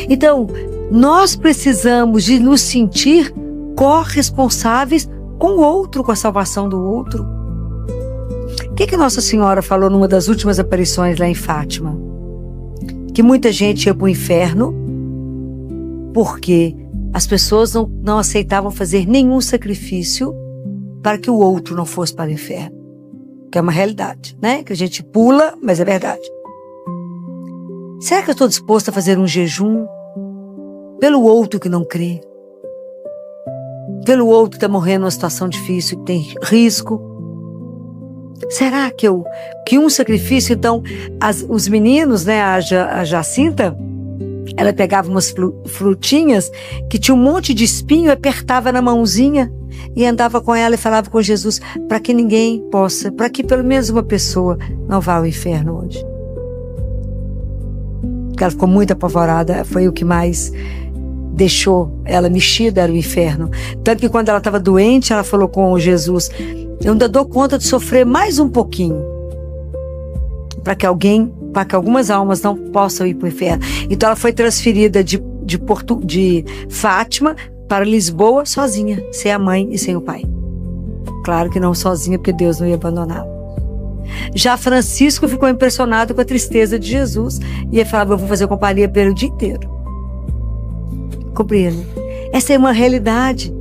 S2: Então, nós precisamos de nos sentir corresponsáveis com o outro, com a salvação do outro. O que Nossa Senhora falou numa das últimas aparições lá em Fátima? Que muita gente ia para o inferno porque as pessoas não aceitavam fazer nenhum sacrifício para que o outro não fosse para o inferno. Que é uma realidade, né? Que a gente pula, mas é verdade. Será que eu estou disposta a fazer um jejum pelo outro que não crê? Pelo outro que está morrendo numa situação difícil, que tem risco? Será que um sacrifício, então, os meninos, né, a Jacinta, ela pegava umas frutinhas que tinha um monte de espinho, apertava na mãozinha e andava com ela e falava com Jesus, para que ninguém possa, para que pelo menos uma pessoa não vá ao inferno hoje. Ela ficou muito apavorada, foi o que mais deixou ela mexida, era o inferno. Tanto que quando ela estava doente, ela falou com Jesus, eu ainda dou conta de sofrer mais um pouquinho, para que algumas almas não possam ir para o inferno. Então ela foi transferida de Fátima para Lisboa sozinha, sem a mãe e sem o pai. Claro que não sozinha, porque Deus não ia abandoná-la. Já Francisco ficou impressionado com a tristeza de Jesus e ele falava, eu vou fazer companhia para ele o dia inteiro. Compreende? Essa é uma realidade.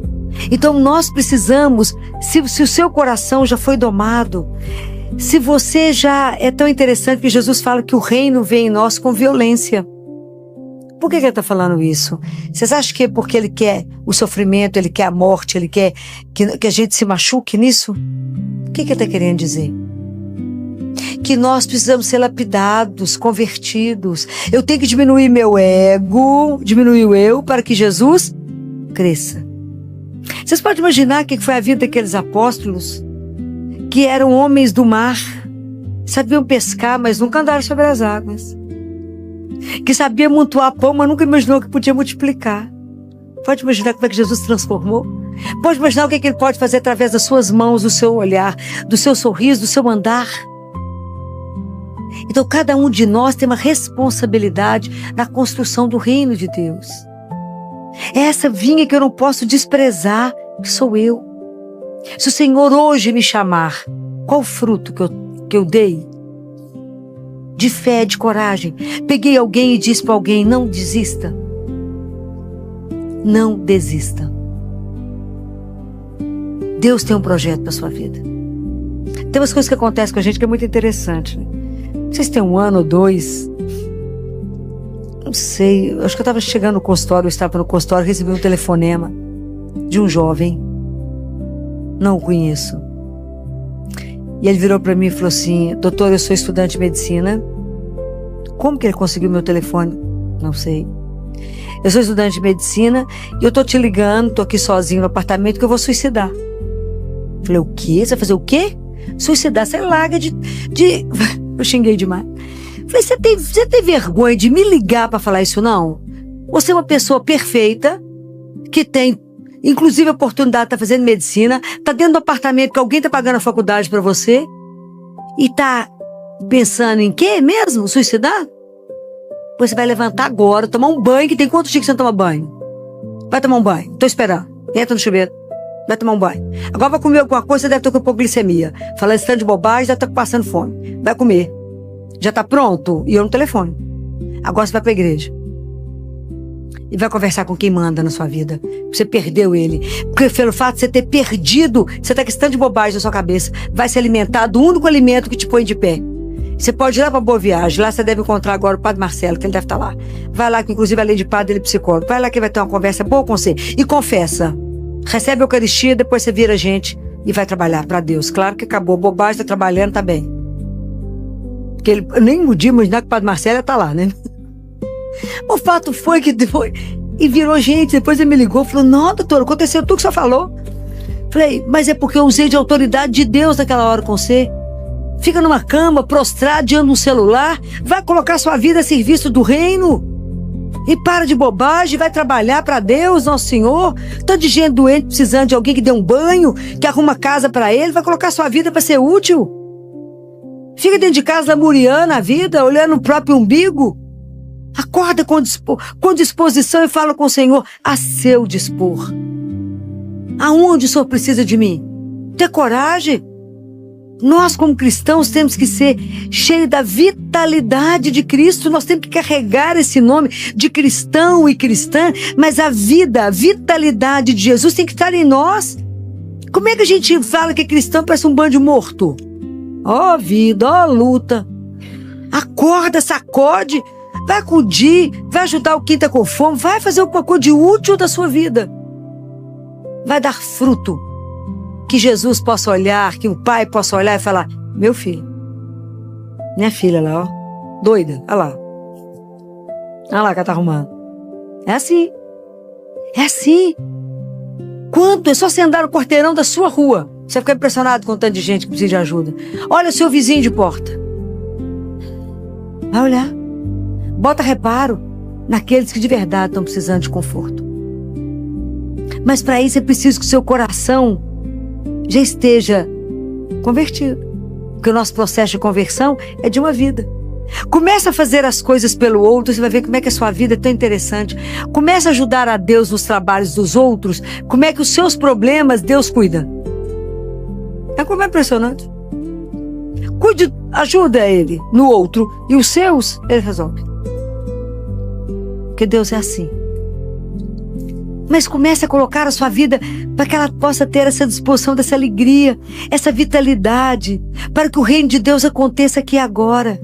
S2: Então nós precisamos, se o seu coração já foi domado, se você já é tão interessante que Jesus fala que o reino vem em nós com violência. Por que ele está falando isso? Vocês acham que é porque ele quer o sofrimento, ele quer a morte, ele quer que a gente se machuque nisso? O que ele está querendo dizer? Que nós precisamos ser lapidados, convertidos. Eu tenho que diminuir meu ego, diminuir o eu, para que Jesus cresça. Vocês podem imaginar o que foi a vida daqueles apóstolos? Que eram homens do mar, sabiam pescar, mas nunca andaram sobre as águas. Que sabiam amontoar pão, mas nunca imaginou que podia multiplicar. Pode imaginar como é que Jesus transformou? Pode imaginar o que ele pode fazer através das suas mãos, do seu olhar, do seu sorriso, do seu andar? Então cada um de nós tem uma responsabilidade na construção do reino de Deus. É essa vinha que eu não posso desprezar, que sou eu. Se o Senhor hoje me chamar, qual fruto que eu dei? De fé, de coragem. Peguei alguém e disse para alguém, não desista. Não desista. Deus tem um projeto para a sua vida. Tem umas coisas que acontecem com a gente que é muito interessante, né? Não sei se tem 1 ano ou 2. Não sei. Acho que eu estava chegando no consultório, eu estava no consultório e recebi um telefonema de um jovem. Não o conheço. E ele virou para mim e falou assim, doutor, eu sou estudante de medicina. Como que ele conseguiu meu telefone? Não sei. Eu sou estudante de medicina e eu tô te ligando, tô aqui sozinho no apartamento que eu vou suicidar. Falei, o quê? Você vai fazer o quê? Suicidar, você larga de... Eu xinguei demais. Falei, você tem vergonha de me ligar para falar isso, não? Você é uma pessoa perfeita, que tem, inclusive, a oportunidade de estar fazendo medicina, tá dentro do apartamento que alguém tá pagando a faculdade para você, e tá pensando em quê mesmo? Suicidar? Você vai levantar agora, tomar um banho, que tem quantos dias que você não toma banho? Vai tomar um banho, tô esperando. Entra no chuveiro, vai tomar um banho. Agora vai comer alguma coisa, você deve estar com hipoglicemia. Falando esse tanto de bobagem, deve estar passando fome. Vai comer. Já tá pronto? E eu no telefone. Agora você vai pra igreja. E vai conversar com quem manda na sua vida. Você perdeu ele. Porque pelo fato de você ter perdido, você tá com esse tanto de bobagem na sua cabeça. Vai se alimentar do único alimento que te põe de pé. Você pode ir lá pra Boa Viagem. Lá você deve encontrar agora o Padre Marcelo, que ele deve estar lá. Vai lá, que inclusive além de padre, ele é psicólogo. Vai lá que vai ter uma conversa boa com você. E confessa. Recebe a Eucaristia, depois você vira gente e vai trabalhar pra Deus. Claro que acabou a bobagem, tá trabalhando, tá bem. Porque ele, eu nem podia imaginar que o Padre Marcelo ia estar lá, né? O fato foi que foi. E virou gente, depois ele me ligou, falou, não, doutor, aconteceu tudo que você falou. Falei, mas é porque eu usei de autoridade de Deus naquela hora com você. Fica numa cama, prostrado, diante de um celular. Vai colocar sua vida a serviço do reino. E para de bobagem, vai trabalhar para Deus, nosso Senhor. Tanto de gente doente, precisando de alguém que dê um banho, que arruma casa para ele. Vai colocar sua vida para ser útil. Fica dentro de casa lamuriando a vida, olhando o próprio umbigo. Acorda com disposição e fala com o Senhor a seu dispor. Aonde o Senhor precisa de mim? Ter coragem. Nós, como cristãos, temos que ser cheios da vitalidade de Cristo. Nós temos que carregar esse nome de cristão e cristã, mas a vida, a vitalidade de Jesus tem que estar em nós. Como é que a gente fala que é cristão parece um bando de morto? Ó vida, ó luta. Acorda, sacode, vai acudir, vai ajudar o quem está com fome, vai fazer alguma coisa de útil da sua vida. Vai dar fruto. Que Jesus possa olhar, que o Pai possa olhar e falar: meu filho, minha filha lá, ó, doida, olha lá. Olha lá que ela tá arrumando. É assim. É assim. Quanto? É só você andar no quarteirão da sua rua. Você fica impressionado com o tanto de gente que precisa de ajuda. Olha o seu vizinho de porta. Vai olhar. Bota reparo naqueles que de verdade estão precisando de conforto. Mas para isso é preciso que o seu coração já esteja convertido. Porque o nosso processo de conversão é de uma vida. Começa a fazer as coisas pelo outro, você vai ver como é que a sua vida é tão interessante. Começa a ajudar a Deus nos trabalhos dos outros, como é que os seus problemas Deus cuida. É como é impressionante. Cuide, ajuda Ele no outro e os seus Ele resolve. Porque Deus é assim. Mas comece a colocar a sua vida para que ela possa ter essa disposição, dessa alegria, essa vitalidade, para que o reino de Deus aconteça aqui agora.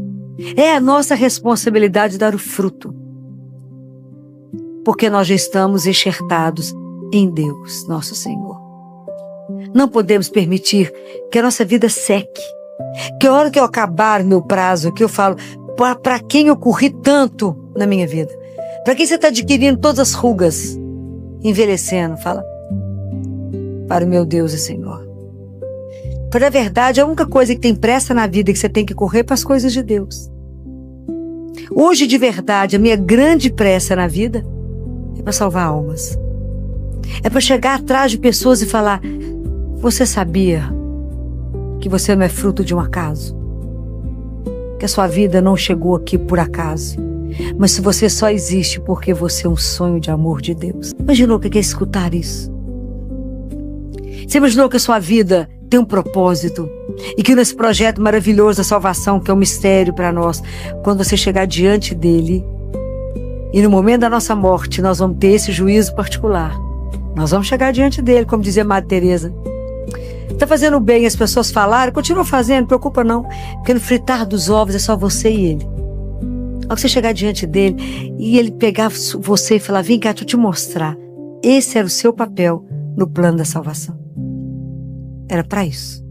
S2: É a nossa responsabilidade dar o fruto. Porque nós já estamos enxertados em Deus, nosso Senhor. Não podemos permitir que a nossa vida seque. Que a hora que eu acabar meu prazo, que eu falo, para quem eu corri tanto na minha vida? Para quem você está adquirindo todas as rugas? Envelhecendo, fala, para o meu Deus e Senhor. Para a verdade, a única coisa que tem pressa na vida é que você tem que correr para as coisas de Deus. Hoje, de verdade, a minha grande pressa na vida é para salvar almas. É para chegar atrás de pessoas e falar: você sabia que você não é fruto de um acaso? Que a sua vida não chegou aqui por acaso? Mas se você só existe porque você é um sonho de amor de Deus. Imaginou o que é escutar isso? Você imaginou que a sua vida tem um propósito? E que nesse projeto maravilhoso da salvação, que é um mistério para nós, quando você chegar diante dele, e no momento da nossa morte, nós vamos ter esse juízo particular. Nós vamos chegar diante dele, como dizia Madre Teresa. Está fazendo bem as pessoas falarem, continua fazendo, não preocupa não. Porque no fritar dos ovos é só você e ele. Ao que você chegar diante dele e ele pegar você e falar: vem cá, deixa eu te mostrar. Esse era o seu papel no plano da salvação. Era para isso.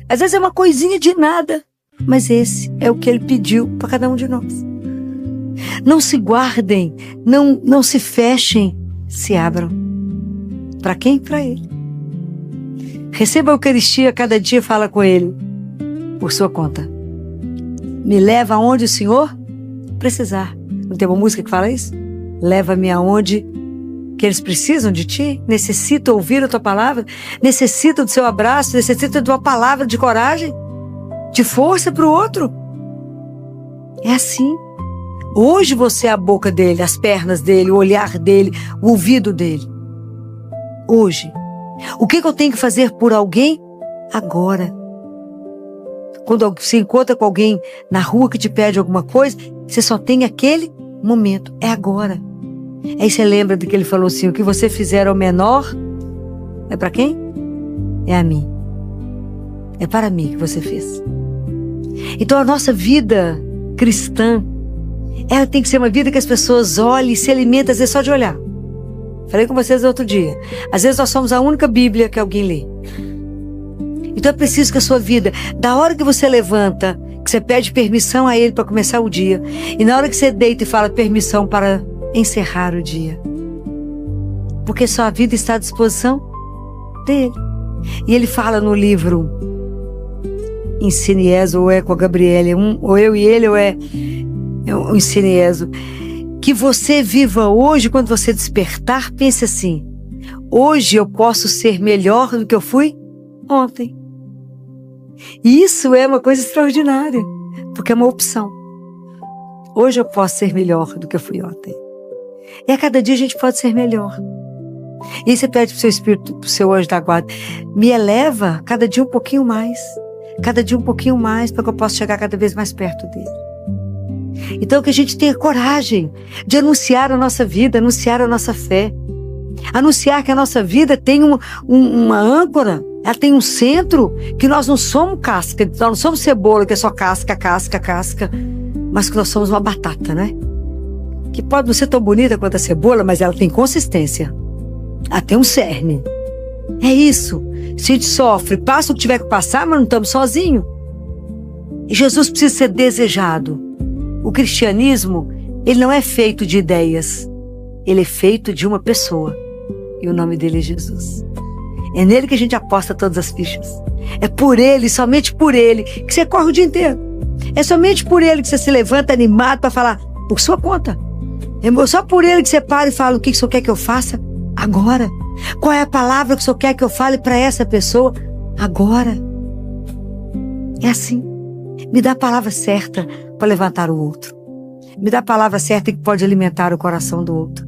S2: Às vezes é uma coisinha de nada, mas esse é o que ele pediu para cada um de nós. Não se guardem, não se fechem, se abram. Para quem? Para ele. Receba a Eucaristia cada dia, fala com ele, por sua conta. Me leva aonde o Senhor precisar. Não tem uma música que fala isso? Leva-me aonde que eles precisam de ti, necessitam ouvir a tua palavra, necessitam do seu abraço, necessitam da tua palavra de coragem, de força para o outro. É assim. Hoje você é a boca dele, as pernas dele, o olhar dele, o ouvido dele. Hoje. O que eu tenho que fazer por alguém? Agora. Quando você encontra com alguém na rua que te pede alguma coisa, você só tem aquele momento. É agora. Aí você lembra do que ele falou assim: o que você fizer ao menor, é para quem? É a mim. É para mim que você fez. Então a nossa vida cristã, ela tem que ser uma vida que as pessoas olhem e se alimentem, às vezes só de olhar. Falei com vocês outro dia. Às vezes nós somos a única Bíblia que alguém lê. Então é preciso que a sua vida, da hora que você levanta, que você pede permissão a ele para começar o dia, e na hora que você deita e fala permissão para encerrar o dia. Porque sua vida está à disposição dele. E ele fala no livro em Cinieso, ou é com a Gabriele, ou eu e ele, ou é em Cinieso. Que você viva hoje, quando você despertar, pense assim: hoje eu posso ser melhor do que eu fui ontem. E isso é uma coisa extraordinária, porque é uma opção. Hoje eu posso ser melhor do que eu fui ontem. E a cada dia a gente pode ser melhor. E você pede pro seu espírito, pro seu anjo da guarda: me eleva cada dia um pouquinho mais. Cada dia um pouquinho mais, para que eu possa chegar cada vez mais perto dele. Então que a gente tenha coragem de anunciar a nossa vida, anunciar a nossa fé. Anunciar que a nossa vida tem uma âncora, ela tem um centro, que nós não somos casca, nós não somos cebola, que é só casca, mas que nós somos uma batata, né? Que pode não ser tão bonita quanto a cebola, mas ela tem consistência. Ela tem um cerne. É isso. Se a gente sofre, passa o que tiver que passar, mas não estamos sozinhos. E Jesus precisa ser desejado. O cristianismo, ele não é feito de ideias. Ele é feito de uma pessoa. E o nome dele é Jesus. É nele que a gente aposta todas as fichas. É por ele, somente por ele, que você corre o dia inteiro. É somente por ele que você se levanta animado para falar por sua conta. É só por ele que você para e fala: o que o senhor quer que eu faça agora? Qual é a palavra que o senhor quer que eu fale para essa pessoa agora? É assim. Me dá a palavra certa para levantar o outro. Me dá a palavra certa que pode alimentar o coração do outro.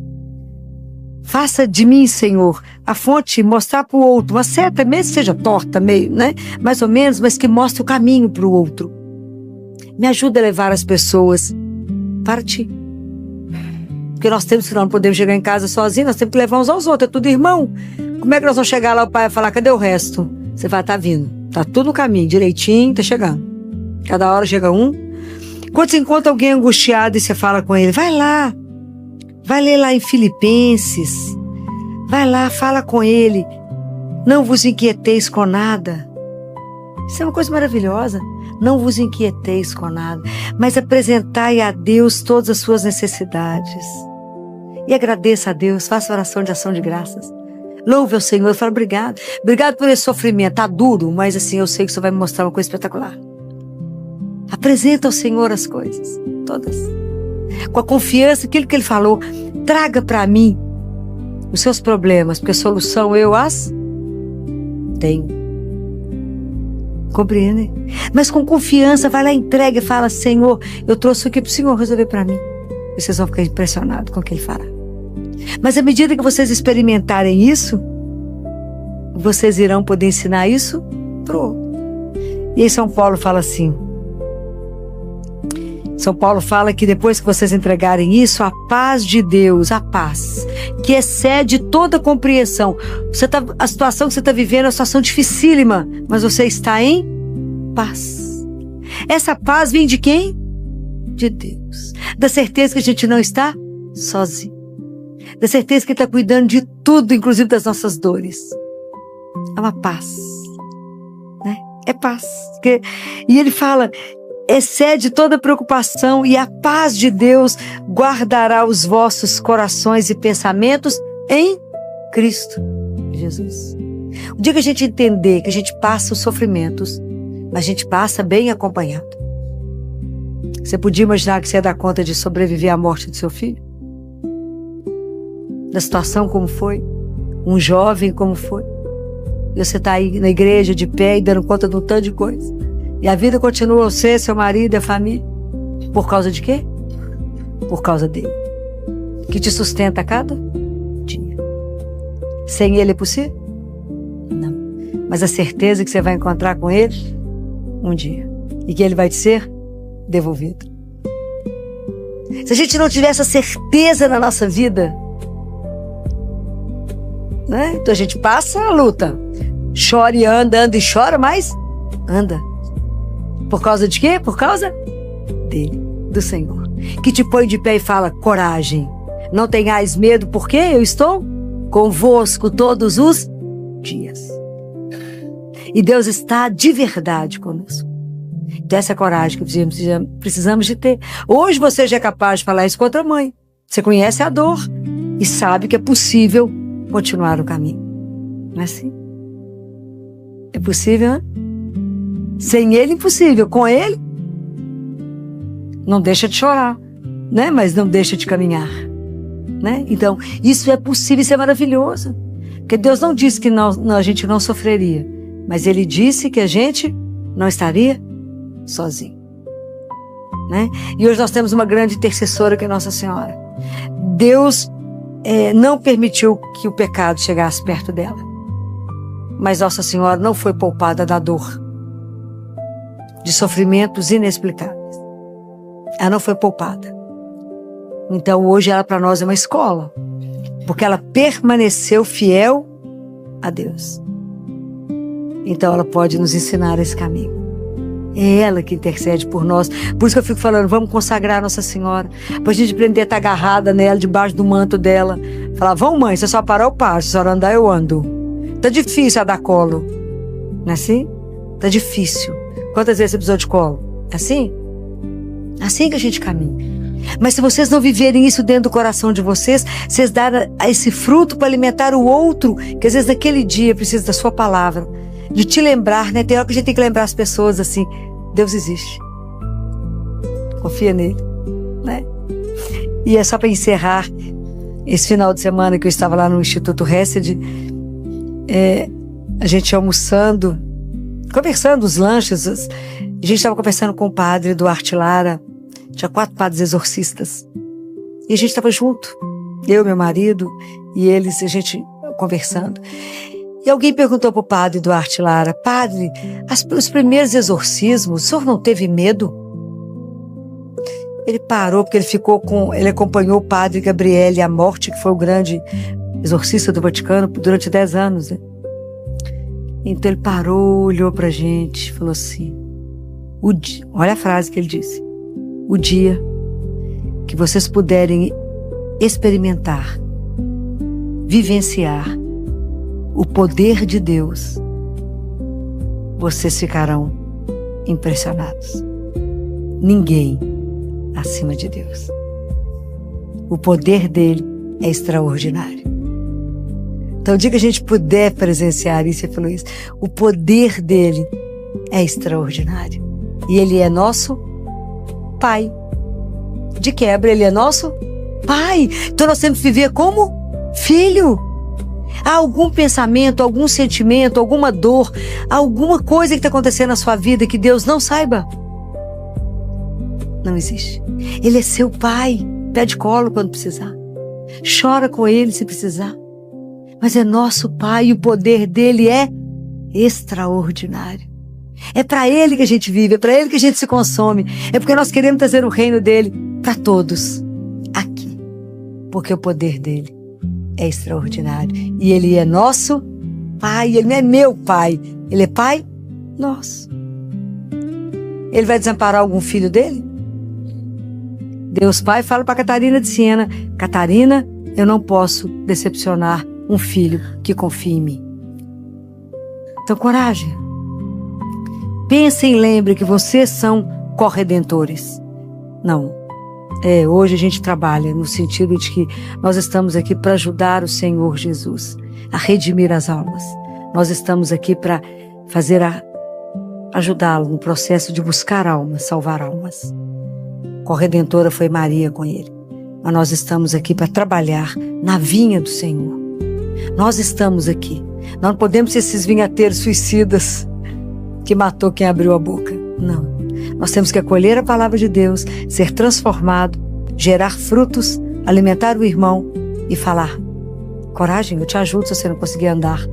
S2: Faça de mim, Senhor, a fonte, mostrar para o outro uma seta, mesmo que seja torta, meio, né? Mais ou menos, mas que mostre o caminho para o outro. Me ajuda a levar as pessoas para ti. Porque nós não podemos chegar em casa sozinhos, nós temos que levar uns aos outros, é tudo irmão. Como é que nós vamos chegar lá, o pai vai falar: cadê o resto? Você vai estar vindo, tá tudo no caminho, direitinho, tá chegando. Cada hora chega um. Quando você encontra alguém angustiado e você fala com ele: vai lá, vai ler lá em Filipenses, vai lá, fala com ele, não vos inquieteis com nada. Isso é uma coisa maravilhosa. Não vos inquieteis com nada, mas apresentai a Deus todas as suas necessidades. E agradeça a Deus, faça oração de ação de graças. Louve ao Senhor, fala: obrigado. Obrigado por esse sofrimento, tá duro, mas assim, eu sei que o Senhor vai me mostrar uma coisa espetacular. Apresenta ao Senhor as coisas, todas. Com a confiança, aquilo que Ele falou: traga para mim os seus problemas, porque a solução eu as tenho. Compreende? Mas com confiança, vai lá, entrega e fala: Senhor, eu trouxe aqui para o Senhor resolver para mim. E vocês vão ficar impressionados com o que Ele fará. Mas à medida que vocês experimentarem isso, vocês irão poder ensinar isso para o outro. E aí São Paulo fala assim, São Paulo fala que depois que vocês entregarem isso, a paz de Deus, a paz, que excede toda compreensão. A situação que você está vivendo é uma situação dificílima, mas você está em paz. Essa paz vem de quem? De Deus. Da certeza que a gente não está sozinho. Da certeza que Ele está cuidando de tudo, inclusive das nossas dores. É uma paz. Né? É paz. E Ele fala: excede toda preocupação, e a paz de Deus guardará os vossos corações e pensamentos em Cristo Jesus. O dia que a gente entender que a gente passa os sofrimentos, mas a gente passa bem acompanhado. Você podia imaginar que você ia dar conta de sobreviver à morte do seu filho? Da situação como foi? Um jovem como foi? E você está aí na igreja de pé e dando conta de um tanto de coisa. E a vida continua você, seu marido e a família. Por causa de quê? Por causa dele. Que te sustenta a cada dia. Sem ele é possível? Não. Mas a certeza que você vai encontrar com ele um dia. E que ele vai te ser devolvido. Se a gente não tiver essa certeza na nossa vida, né? Então a gente passa a luta. Chora e anda, anda e chora, mas anda. Por causa de quê? Por causa dele, do Senhor. Que te põe de pé e fala: coragem, não tenhais medo, porque eu estou convosco todos os dias. E Deus está de verdade conosco. Então essa é a coragem que precisamos de ter. Hoje você já é capaz de falar isso contra a mãe. Você conhece a dor e sabe que é possível continuar o caminho. Não é assim? É possível, né? Sem Ele, impossível. Com Ele, não deixa de chorar, né? Mas não deixa de caminhar, né? Então, isso é possível, isso é maravilhoso. Porque Deus não disse que a gente não sofreria, mas Ele disse que a gente não estaria sozinho, né? E hoje nós temos uma grande intercessora que é Nossa Senhora. Deus não permitiu que o pecado chegasse perto dela, mas Nossa Senhora não foi poupada da dor, de sofrimentos inexplicáveis. Ela não foi poupada. Então hoje ela para nós é uma escola, porque ela permaneceu fiel a Deus. Então ela pode nos ensinar esse caminho. É ela que intercede por nós. Por isso que eu fico falando, vamos consagrar Nossa Senhora, para a gente aprender a estar agarrada nela, debaixo do manto dela. Falar, vamos mãe, se a senhora parar eu paro, se a senhora andar eu ando. Tá difícil a dar colo, não é assim? Tá difícil. Quantas vezes você precisou de colo? É assim? Assim que a gente caminha. Mas se vocês não viverem isso dentro do coração de vocês, vocês darem esse fruto para alimentar o outro, que às vezes naquele dia precisa da sua palavra, de te lembrar, né? Tem hora que a gente tem que lembrar as pessoas assim, Deus existe. Confia nele, né? E é só para encerrar, esse final de semana que eu estava lá no Instituto Hesed, a gente almoçando, conversando os lanches, a gente estava conversando com o padre Duarte Lara, tinha 4 padres exorcistas, e a gente estava junto, eu, meu marido e eles, a gente conversando. E alguém perguntou para o padre Duarte Lara, padre, os primeiros exorcismos, o senhor não teve medo? Ele parou, porque ele acompanhou o padre Gabriele Amorti, que foi o grande exorcista do Vaticano durante 10 anos, né? Então ele parou, olhou pra gente, falou assim, olha a frase que ele disse, o dia que vocês puderem experimentar, vivenciar o poder de Deus, vocês ficarão impressionados. Ninguém acima de Deus. O poder dele é extraordinário. Então, o dia que a gente puder presenciar isso, ele falou isso, o poder dele é extraordinário. E ele é nosso Pai. De quebra, ele é nosso Pai. Então, nós temos que viver como filho. Há algum pensamento, algum sentimento, alguma dor, alguma coisa que está acontecendo na sua vida que Deus não saiba? Não existe. Ele é seu Pai. Pede colo quando precisar. Chora com ele se precisar. Mas é nosso Pai e o poder dele é extraordinário. É para ele que a gente vive, é para ele que a gente se consome. É porque nós queremos trazer o reino dele para todos aqui. Porque o poder dele é extraordinário. E ele é nosso Pai. Ele não é meu Pai. Ele é Pai nosso. Ele vai desamparar algum filho dele? Deus Pai fala para Catarina de Siena, Catarina, eu não posso decepcionar um filho que confia em mim. Então, coragem. Pensem e lembrem que vocês são corredentores. Não. Hoje a gente trabalha no sentido de que nós estamos aqui para ajudar o Senhor Jesus a redimir as almas. Nós estamos aqui para ajudá-lo no processo de buscar almas, salvar almas. Corredentora foi Maria com ele. Mas nós estamos aqui para trabalhar na vinha do Senhor. Nós estamos aqui. Nós não podemos ser esses vinhateiros suicidas que matou quem abriu a boca. Não. Nós temos que acolher a palavra de Deus, ser transformado, gerar frutos, alimentar o irmão e falar: coragem, eu te ajudo se você não conseguir andar.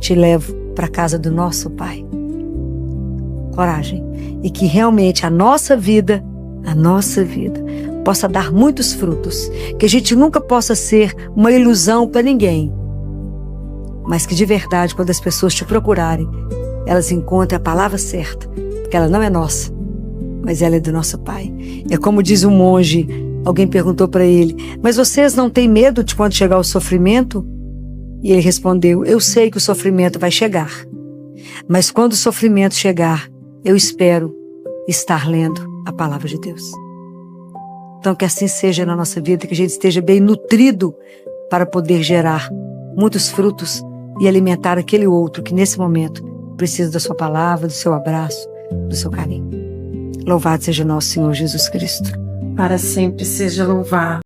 S2: Te levo para a casa do nosso Pai. Coragem. E que realmente a nossa vida possa dar muitos frutos, que a gente nunca possa ser uma ilusão para ninguém, mas que de verdade, quando as pessoas te procurarem, elas encontrem a palavra certa, porque ela não é nossa, mas ela é do nosso Pai. É como diz um monge, alguém perguntou para ele, mas vocês não têm medo de quando chegar o sofrimento? E ele respondeu, eu sei que o sofrimento vai chegar, mas quando o sofrimento chegar, eu espero estar lendo a palavra de Deus. Então que assim seja na nossa vida, que a gente esteja bem nutrido para poder gerar muitos frutos e alimentar aquele outro que nesse momento precisa da sua palavra, do seu abraço, do seu carinho. Louvado seja nosso Senhor Jesus Cristo.
S3: Para sempre seja louvado.